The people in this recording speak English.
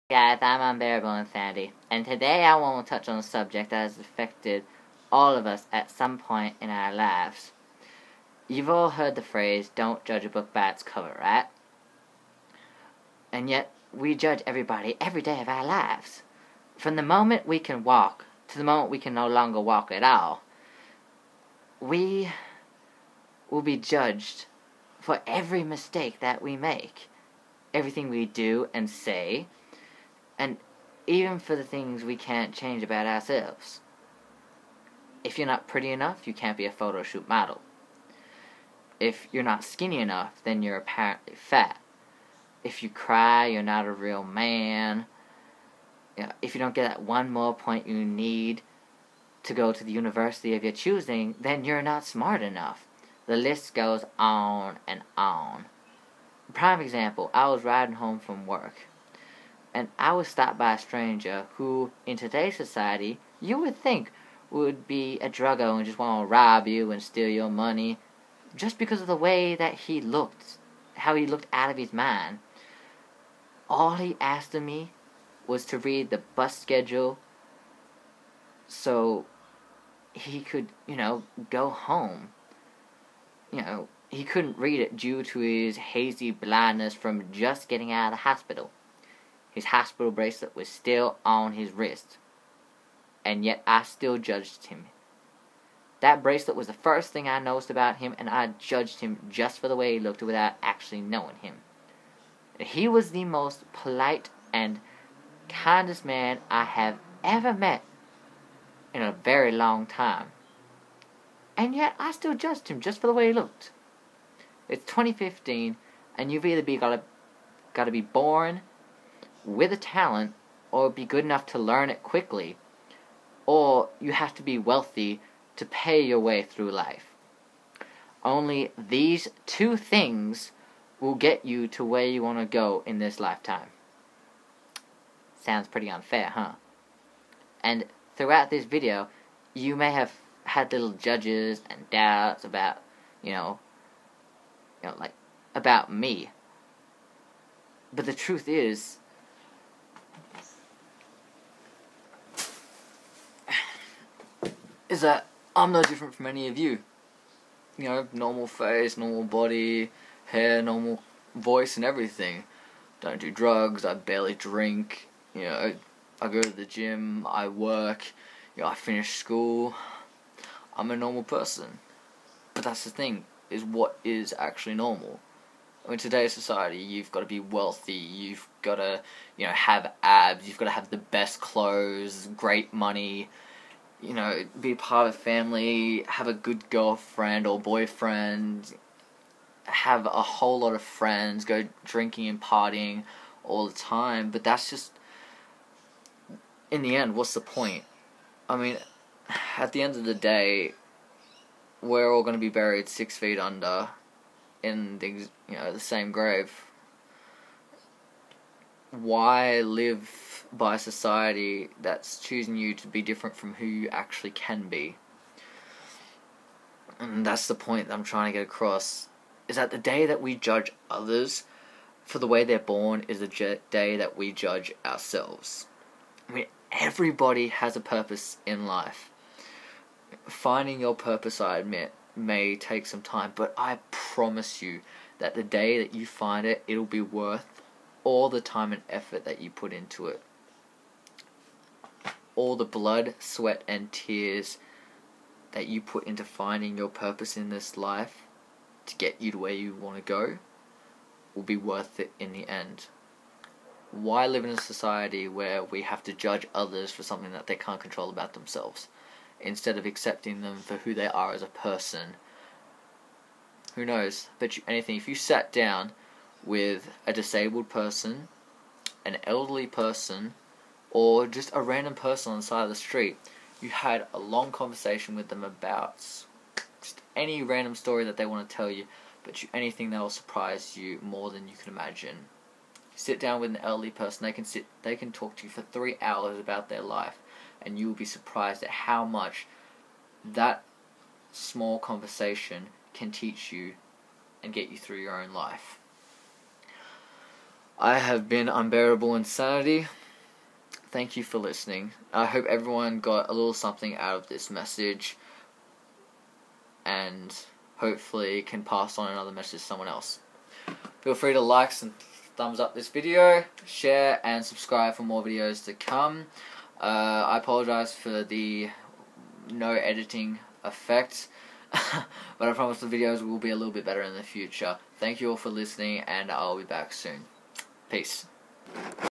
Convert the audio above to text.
Guys, I'm Unbearable Insanity, and today I want to touch on a subject that has affected all of us at some point in our lives. You've all heard the phrase, don't judge a book by its cover, right? And yet, we judge everybody every day of our lives. From the moment we can walk to the moment we can no longer walk at all, we will be judged for every mistake that we make, everything we do and say, and even for the things we can't change about ourselves. If you're not pretty enough, you can't be a photo shoot model. If you're not skinny enough, then you're apparently fat. If you cry, you're not a real man. If you don't get that one more point you need to go to the university of your choosing, then you're not smart enough. The list goes on and on. Prime example, I was riding home from work, and I was stopped by a stranger who, in today's society, you would think would be a druggo and just want to rob you and steal your money, just because of the way that he looked, how he looked out of his mind. All he asked of me was to read the bus schedule so he could, go home. He couldn't read it due to his hazy blindness from just getting out of the hospital. His hospital bracelet was still on his wrist, and yet I still judged him. That bracelet was the first thing I noticed about him, and I judged him just for the way he looked without actually knowing him. He was the most polite and kindest man I have ever met in a very long time. And yet I still judged him just for the way he looked. It's 2015, and you've either got to be born with a talent, or be good enough to learn it quickly, or you have to be wealthy to pay your way through life. Only these two things will get you to where you want to go in this lifetime. Sounds pretty unfair, huh? And throughout this video, you may have had little judges and doubts about, about me. But the truth is that I'm no different from any of you. Normal face, normal body, hair, normal voice and everything. Don't do drugs, I barely drink, I go to the gym, I work, I finish school. I'm a normal person. But that's the thing, is what is actually normal. In today's society, you've got to be wealthy, you've got to, have abs, you've got to have the best clothes, great money, be part of a family, have a good girlfriend or boyfriend, have a whole lot of friends, go drinking and partying all the time. But that's just, in the end, what's the point? I mean, at the end of the day, we're all going to be buried 6 feet under in the same grave. Why live by a society that's choosing you to be different from who you actually can be? And that's the point that I'm trying to get across, is that the day that we judge others for the way they're born is the day that we judge ourselves. I mean, everybody has a purpose in life. Finding your purpose, I admit, may take some time, but I promise you that the day that you find it, it'll be worth all the time and effort that you put into it. All the blood, sweat, and tears that you put into finding your purpose in this life to get you to where you want to go will be worth it in the end. Why live in a society where we have to judge others for something that they can't control about themselves, instead of accepting them for who they are as a person? Who knows? Bet you anything, if you sat down with a disabled person, an elderly person, or just a random person on the side of the street, you had a long conversation with them about just any random story that they want to tell you, but anything that will surprise you more than you can imagine. Sit down with an elderly person, they can talk to you for 3 hours about their life, and you will be surprised at how much that small conversation can teach you and get you through your own life. I have been Unbearable Insanity. thank you for listening. I hope everyone got a little something out of this message, and hopefully can pass on another message to someone else. Feel free to like and thumbs up this video, share, and subscribe for more videos to come. I apologize for the no editing effect, but I promise the videos will be a little bit better in the future. Thank you all for listening, and I'll be back soon. Peace.